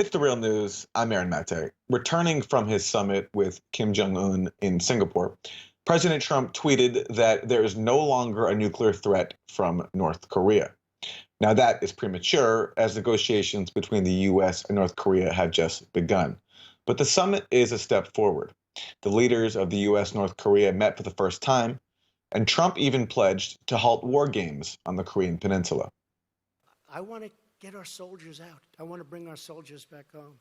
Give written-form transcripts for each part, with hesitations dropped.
It's the real news. I'm Aaron Maddow. Returning from his summit with Kim Jong-un in Singapore, President Trump tweeted that there is no longer a nuclear threat from North Korea. Now, that is premature, as negotiations between the U.S. and North Korea have just begun. But the summit is a step forward. The leaders of the U.S. North Korea met for the first time, and Trump even pledged to halt war games on the Korean peninsula. I want to get our soldiers out. I want to bring our soldiers back home.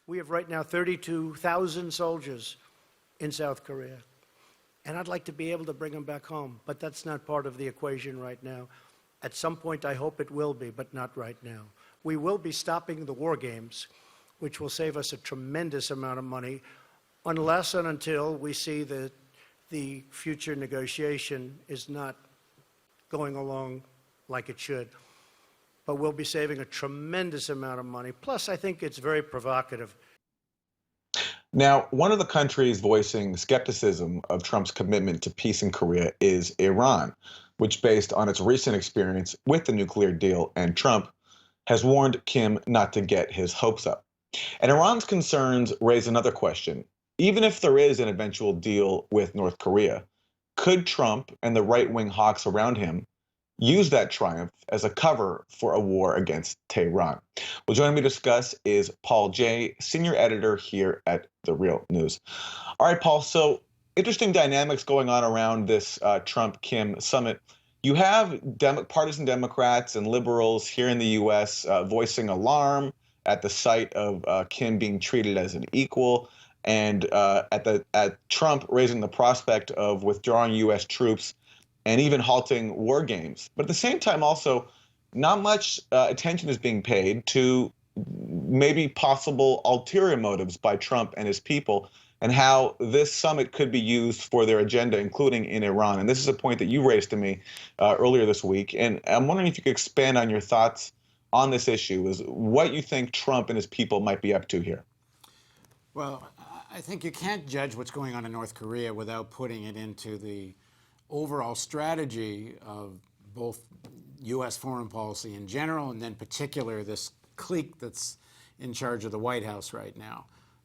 We have right now 32,000 soldiers in South Korea. And I'd like to be able to bring them back home, but that's not part of the equation right now. At some point, I hope it will be, but not right now. We will be stopping the war games, which will save us a tremendous amount of money, unless and until we see that the future negotiation is not going along like it should. But we'll be saving a tremendous amount of money. Plus, I think it's very provocative. Now, one of the countries voicing skepticism of Trump's commitment to peace in Korea is Iran, which, based on its recent experience with the nuclear deal and Trump, has warned Kim not to get his hopes up. And Iran's concerns raise another question. Even if there is an eventual deal with North Korea, could Trump and the right-wing hawks around him use that triumph as a cover for a war against Tehran? Well, joining me to discuss is Paul Jay, senior editor here at The Real News. All right, Paul, so interesting dynamics going on around this Trump-Kim summit. You have partisan Democrats and liberals here in the U.S. Voicing alarm at the sight of Kim being treated as an equal, and at Trump raising the prospect of withdrawing U.S. troops and even halting war games. But at the same time, also, not much attention is being paid to maybe possible ulterior motives by Trump and his people, and how this summit could be used for their agenda, including in Iran. And this is a point that you raised to me earlier this week. And I'm wondering if you could expand on your thoughts on this issue, is what you think Trump and his people might be up to here. Well, I think you can't judge what's going on in North Korea without putting it into the overall strategy of both U.S. foreign policy in general, and then particular this clique that's in charge of the White House right now.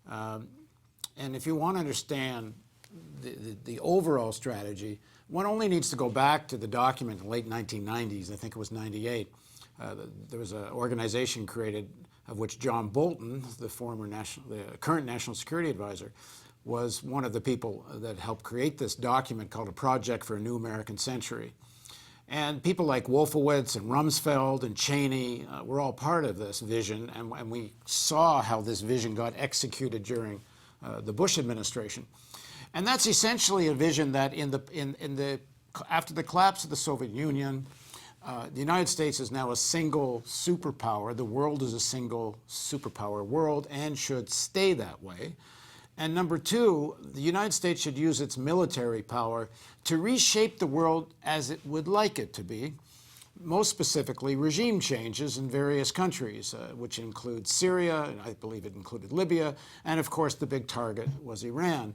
And if you want to understand the overall strategy, one only needs to go back to the document in the late 1990s, I think it was 98. There was an organization created of which John Bolton, the current National Security Advisor, was one of the people that helped create this document called A Project for a New American Century. And people like Wolfowitz and Rumsfeld and Cheney were all part of this vision, and we saw how this vision got executed during the Bush administration. And that's essentially a vision that after the collapse of the Soviet Union, the United States is now a single superpower. The world is a single superpower world and should stay that way. And number two, the United States should use its military power to reshape the world as it would like it to be, most specifically regime changes in various countries, which include Syria, and I believe it included Libya, and of course the big target was Iran.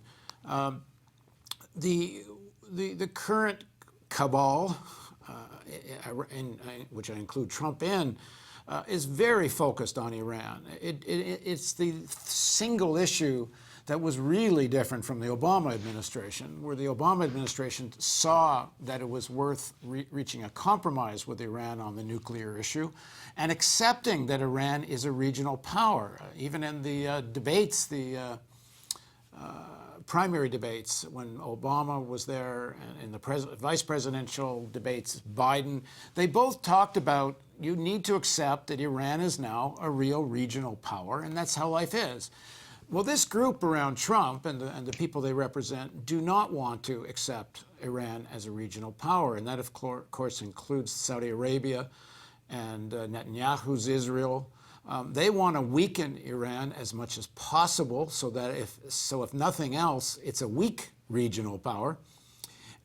The current cabal, which I include Trump in, is very focused on Iran. It's the single issue that was really different from the Obama administration, where the Obama administration saw that it was worth reaching a compromise with Iran on the nuclear issue and accepting that Iran is a regional power. Even in the debates, the primary debates, when Obama was there, and in the vice presidential debates, Biden, they both talked about you need to accept that Iran is now a real regional power, and that's how life is. Well, this group around Trump and the people they represent do not want to accept Iran as a regional power, and that, of course, includes Saudi Arabia and Netanyahu's Israel. They want to weaken Iran as much as possible, so that if nothing else, it's a weak regional power.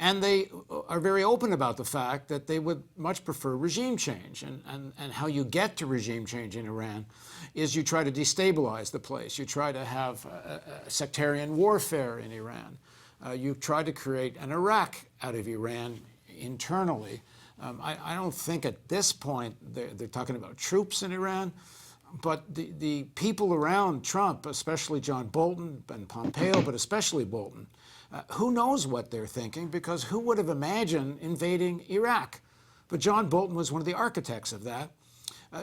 And they are very open about the fact that they would much prefer regime change. And how you get to regime change in Iran is you try to destabilize the place. You try to have sectarian warfare in Iran. You try to create an Iraq out of Iran internally. I don't think at this point they're talking about troops in Iran. But the people around Trump, especially John Bolton and Pompeo, but especially Bolton, who knows what they're thinking, because who would have imagined invading Iraq? But John Bolton was one of the architects of that.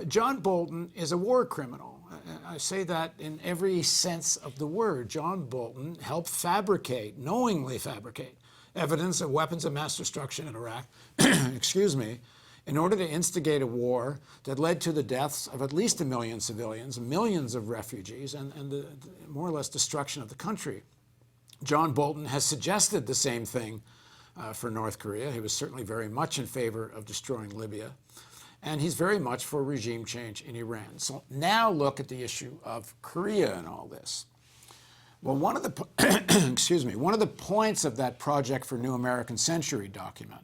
John Bolton is a war criminal. I say that in every sense of the word. John Bolton helped fabricate, knowingly fabricate, evidence of weapons of mass destruction in Iraq, excuse me, in order to instigate a war that led to the deaths of at least 1 million civilians, millions of refugees, and the more or less destruction of the country. John Bolton has suggested the same thing for North Korea. He was certainly very much in favor of destroying Libya. And he's very much for regime change in Iran. So now look at the issue of Korea and all this. Well, one of the, excuse me, one of the points of that Project for New American Century document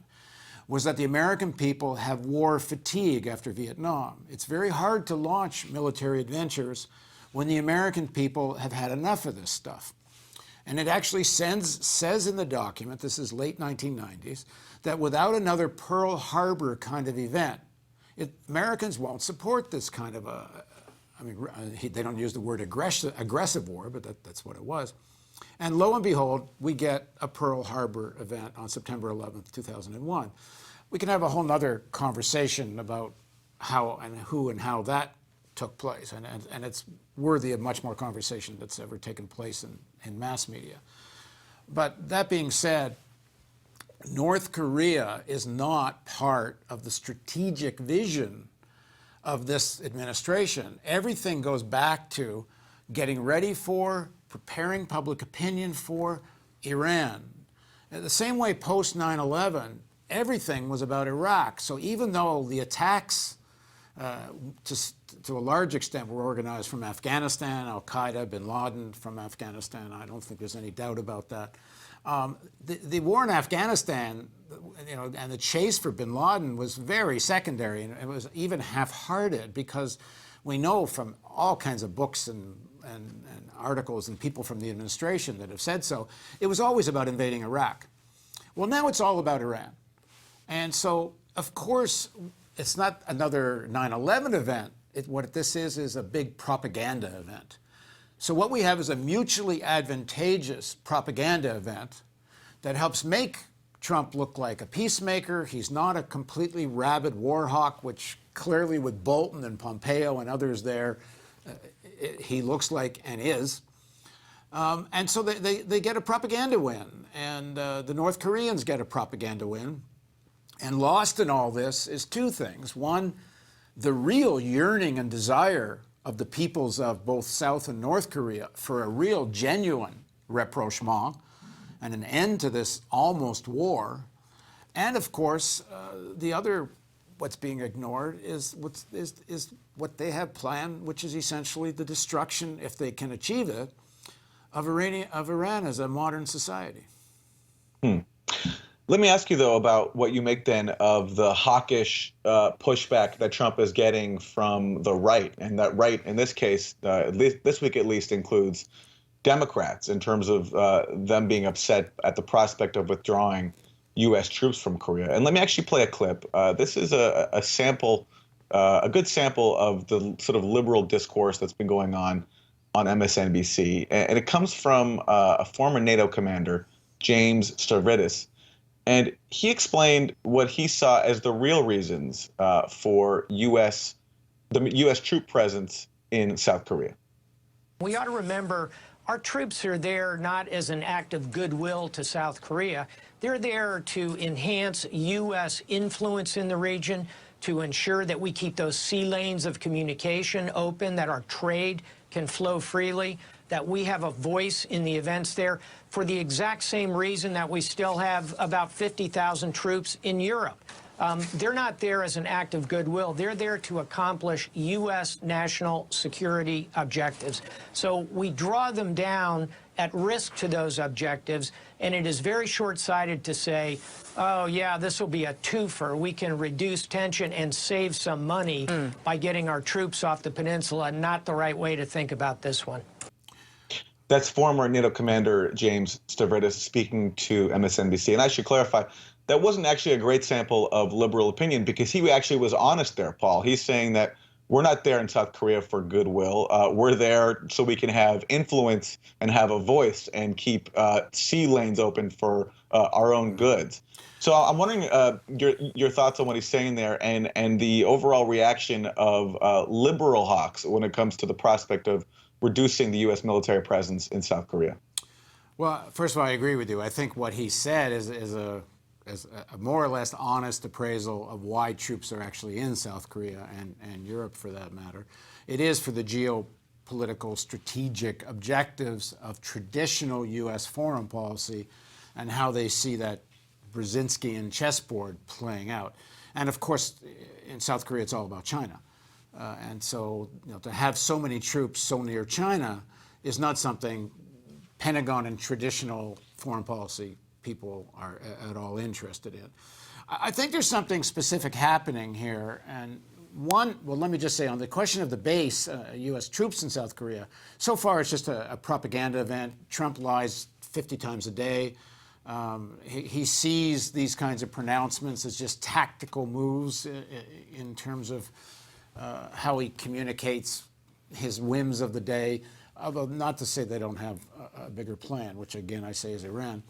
was that the American people have war fatigue after Vietnam. It's very hard to launch military adventures when the American people have had enough of this stuff. And it actually says in the document, this is late 1990s, that without another Pearl Harbor kind of event, Americans won't support this kind of they don't use the word aggressive war, but that's what it was. And lo and behold, we get a Pearl Harbor event on September 11th, 2001. We can have a whole nother conversation about how and who and how that took place. And it's worthy of much more conversation that's ever taken place in mass media. But that being said, North Korea is not part of the strategic vision of this administration. Everything goes back to getting ready for, preparing public opinion for Iran. In the same way post 9/11, everything was about Iraq. So even though the attacks to a large extent were organized from Afghanistan, Al-Qaeda, bin Laden from Afghanistan, I don't think there's any doubt about that. The war in Afghanistan, and the chase for bin Laden was very secondary, and it was even half-hearted, because we know from all kinds of books and articles and people from the administration that have said so, it was always about invading Iraq. Well, now it's all about Iran. And so, of course, it's not another 9/11 event. What this is a big propaganda event. So what we have is a mutually advantageous propaganda event that helps make Trump look like a peacemaker. He's not a completely rabid war hawk, which clearly with Bolton and Pompeo and others there, he looks like and is. And so they get a propaganda win, and the North Koreans get a propaganda win. And lost in all this is two things. One, the real yearning and desire of the peoples of both South and North Korea for a real, genuine rapprochement and an end to this almost war. And of course, the other, what's being ignored is what they have planned, which is essentially the destruction, if they can achieve it, of Iran as a modern society. Let me ask you, though, about what you make then of the hawkish pushback that Trump is getting from the right. And that right, in this case, at least this week at least, includes Democrats in terms of them being upset at the prospect of withdrawing U.S. troops from Korea. And let me actually play a clip. This is a sample, a good sample of the sort of liberal discourse that's been going on MSNBC. And it comes from a former NATO commander, James Stavridis. And he explained what he saw as the real reasons for the U.S. troop presence in South Korea. We ought to remember our troops are there not as an act of goodwill to South Korea. They're there to enhance U.S. influence in the region, to ensure that we keep those sea lanes of communication open, that our trade can flow freely, that we have a voice in the events there, for the exact same reason that we still have about 50,000 troops in Europe. They're not there as an act of goodwill. They're there to accomplish U.S. national security objectives. So we draw them down at risk to those objectives, and it is very short-sighted to say, oh, yeah, this will be a twofer. We can reduce tension and save some money by getting our troops off the peninsula. Not the right way to think about this one. That's former NATO commander James Stavridis speaking to MSNBC. And I should clarify, that wasn't actually a great sample of liberal opinion, because he actually was honest there, Paul. He's saying that we're not there in South Korea for goodwill. We're there so we can have influence and have a voice and keep sea lanes open for our own goods. So I'm wondering your thoughts on what he's saying there, and the overall reaction of liberal hawks when it comes to the prospect of reducing the U.S. military presence in South Korea. Well, first of all, I agree with you. I think what he said is a more or less honest appraisal of why troops are actually in South Korea and Europe, for that matter. It is for the geopolitical strategic objectives of traditional U.S. foreign policy and how they see that Brzezinskian chessboard playing out. And of course, in South Korea, it's all about China. And so, to have so many troops so near China is not something Pentagon and traditional foreign policy people are at all interested in. I think there's something specific happening here. And well, let me just say on the question of the base, U.S. troops in South Korea, so far it's just a propaganda event. Trump lies 50 times a day. He sees these kinds of pronouncements as just tactical moves in terms of how he communicates his whims of the day, although not to say they don't have a bigger plan, which again I say is Iran.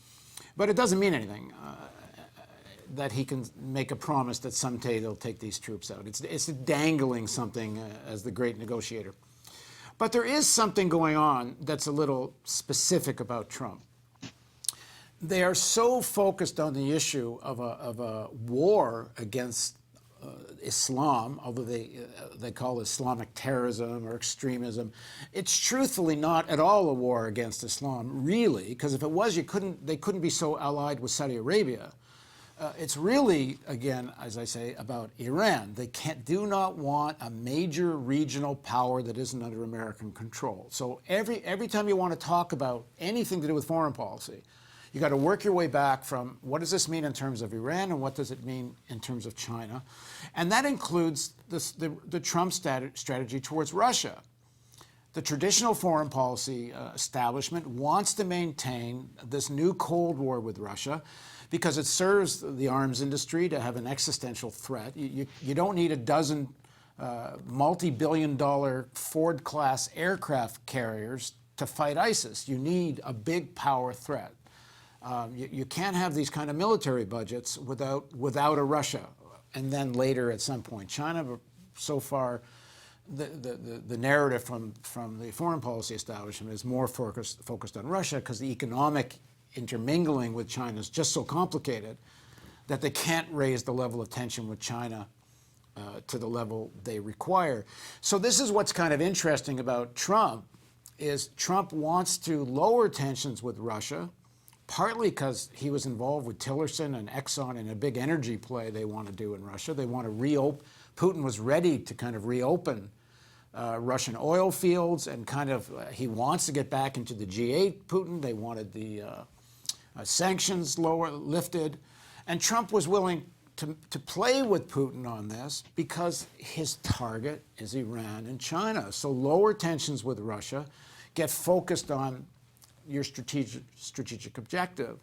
But it doesn't mean anything that he can make a promise that someday they'll take these troops out. It's dangling something as the great negotiator. But there is something going on that's a little specific about Trump. They are so focused on the issue of a war against Islam, although they call it Islamic terrorism or extremism. It's truthfully not at all a war against Islam, really, because if it was, they couldn't be so allied with Saudi Arabia. It's really, again, as I say, about Iran. They do not want a major regional power that isn't under American control. So every time you want to talk about anything to do with foreign policy, you got to work your way back from what does this mean in terms of Iran and what does it mean in terms of China? And that includes the Trump strategy towards Russia. The traditional foreign policy establishment wants to maintain this new Cold War with Russia because it serves the arms industry to have an existential threat. You don't need a dozen multi-billion-dollar Ford-class aircraft carriers to fight ISIS. You need a big power threat. You can't have these kind of military budgets without a Russia, and then later at some point China. But so far, the narrative from the foreign policy establishment is more focused on Russia because the economic intermingling with China is just so complicated that they can't raise the level of tension with China to the level they require. So this is what's kind of interesting about Trump, is Trump wants to lower tensions with Russia, partly because he was involved with Tillerson and Exxon in a big energy play they want to do in Russia. They want to reopen. Putin was ready to kind of reopen Russian oil fields and he wants to get back into the G8, Putin. They wanted the sanctions lifted. And Trump was willing to play with Putin on this because his target is Iran and China. So lower tensions with Russia, get focused on your strategic objective.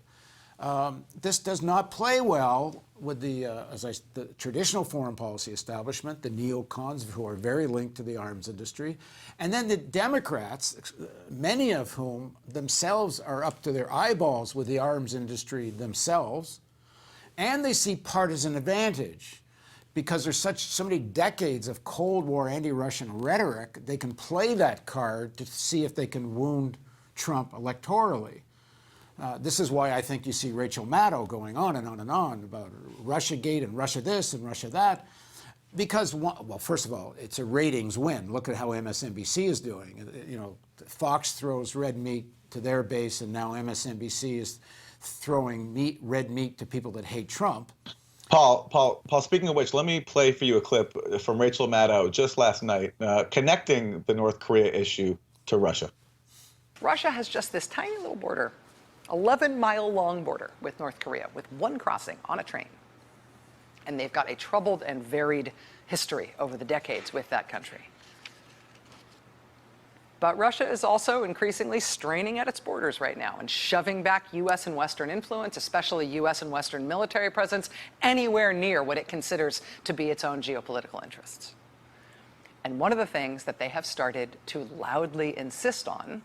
This does not play well with the traditional foreign policy establishment, the neocons who are very linked to the arms industry, and then the Democrats, many of whom themselves are up to their eyeballs with the arms industry themselves, and they see partisan advantage because there's so many decades of Cold War anti-Russian rhetoric. They can play that card to see if they can wound Trump electorally. This is why I think you see Rachel Maddow going on and on and on about Russiagate and Russia this and Russia that. Because, well, first of all, it's a ratings win. Look at how MSNBC is doing. Fox throws red meat to their base, and now MSNBC is throwing red meat to people that hate Trump. Paul, speaking of which, let me play for you a clip from Rachel Maddow just last night, connecting the North Korea issue to Russia. Russia has just this tiny little border, 11-mile-long border with North Korea, with one crossing on a train. And they've got a troubled and varied history over the decades with that country. But Russia is also increasingly straining at its borders right now and shoving back U.S. and Western influence, especially U.S. and Western military presence, anywhere near what it considers to be its own geopolitical interests. And one of the things that they have started to loudly insist on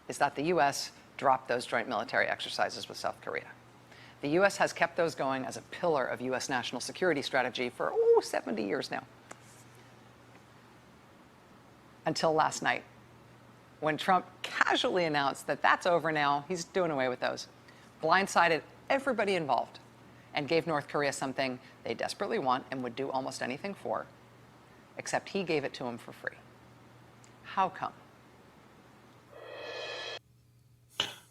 is that the U.S. drop those joint military exercises with South Korea. The U.S. has kept those going as a pillar of U.S. national security strategy for, 70 years now. Until last night, when Trump casually announced that that's over now, he's doing away with those, blindsided everybody involved, and gave North Korea something they desperately want and would do almost anything for, except he gave it to them for free. How come?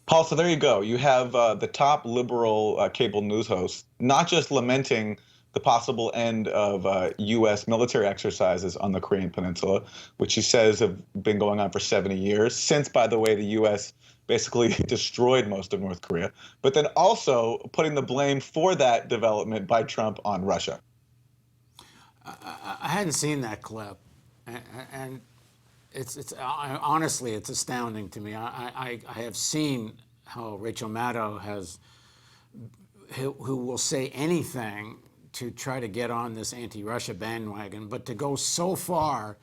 Paul, so there you go. You have the top liberal cable news host not just lamenting the possible end of U.S. military exercises on the Korean Peninsula, which he says have been going on for 70 years, since, by the way, the U.S. basically destroyed most of North Korea, but then also putting the blame for that development by Trump on Russia. I hadn't seen that clip, and honestly, it's astounding to me. I have seen how Rachel Maddow who will say anything to try to get on this anti-Russia bandwagon, but to go so far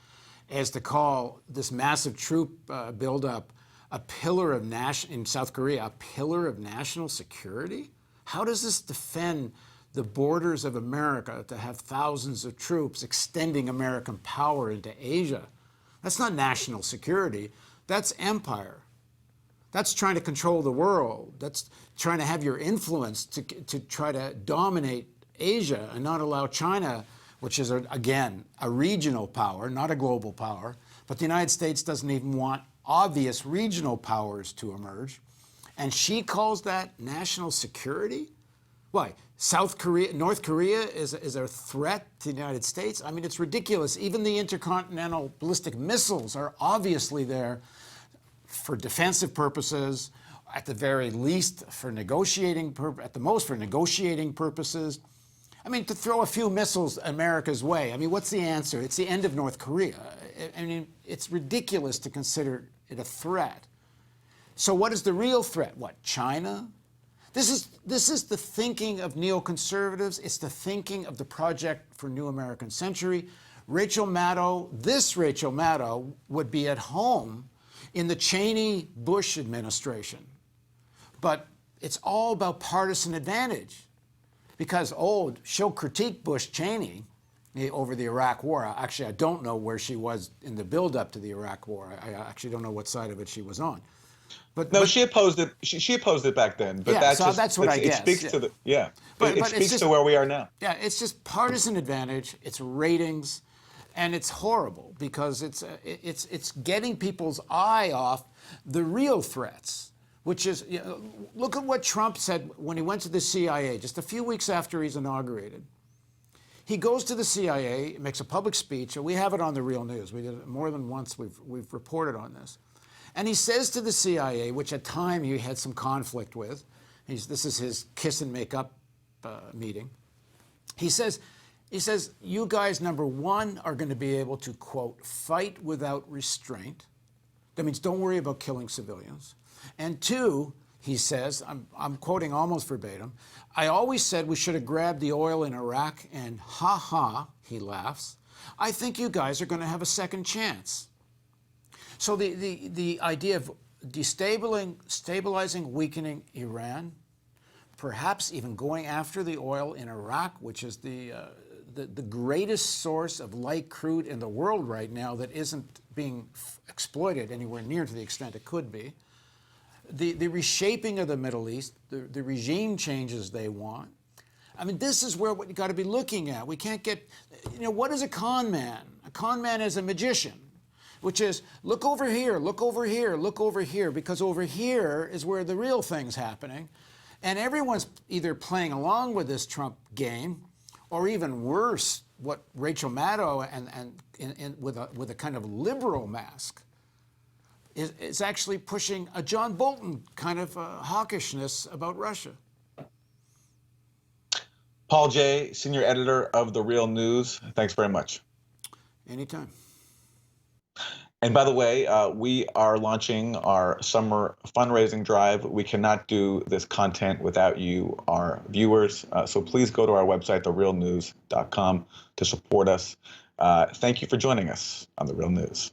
as to call this massive troop buildup a pillar of in South Korea, a pillar of national security? How does this defend the borders of America to have thousands of troops extending American power into Asia? That's not national security. That's empire. That's trying to control the world. That's trying to have your influence to try to dominate Asia and not allow China, which is, again, a regional power, not a global power. But the United States doesn't even want obvious regional powers to emerge. And she calls that national security? Why? North Korea is a threat to the United States? I mean, it's ridiculous. Even the intercontinental ballistic missiles are obviously there for defensive purposes, at the very least for negotiating, at the most for negotiating purposes. I mean, to throw a few missiles America's way, I mean, what's the answer? It's the end of North Korea. I mean, it's ridiculous to consider it a threat. So what is the real threat? What, China? This is the thinking of neoconservatives. It's the thinking of the Project for New American Century. Rachel Maddow would be at home in the Cheney-Bush administration. But it's all about partisan advantage. Because, she'll critique Bush-Cheney over the Iraq War. Actually, I don't know where she was in the build-up to the Iraq War. I actually don't know what side of it she was on. But she opposed it. She opposed it back then. But yeah, that's what I guess. It speaks to it speaks to where we are now. Yeah, it's just partisan advantage. It's ratings, and it's horrible because it's getting people's eye off the real threats. Which is, look at what Trump said when he went to the CIA just a few weeks after he's inaugurated. He goes to the CIA, makes a public speech, and we have it on the Real News. We did it more than once. We've reported on this. And he says to the CIA, which at time he had some conflict with, this is his kiss and make up meeting. He says, you guys, number one, are going to be able to, quote, fight without restraint. That means don't worry about killing civilians. And two, he says, I'm quoting almost verbatim, I always said we should have grabbed the oil in Iraq and he laughs, I think you guys are going to have a second chance. So the idea of stabilizing, weakening Iran, perhaps even going after the oil in Iraq, which is the greatest source of light crude in the world right now that isn't being exploited anywhere near to the extent it could be. The reshaping of the Middle East, the regime changes they want. I mean, this is where what you got to be looking at. We can't get, what is a con man? A con man is a magician, which is look over here, look over here, look over here, because over here is where the real thing's happening. And everyone's either playing along with this Trump game, or even worse, what Rachel Maddow and with a kind of liberal mask is actually pushing a John Bolton kind of hawkishness about Russia. Paul Jay, senior editor of The Real News, thanks very much. Anytime. And by the way, we are launching our summer fundraising drive. We cannot do this content without you, our viewers. So please go to our website, therealnews.com, to support us. Thank you for joining us on The Real News.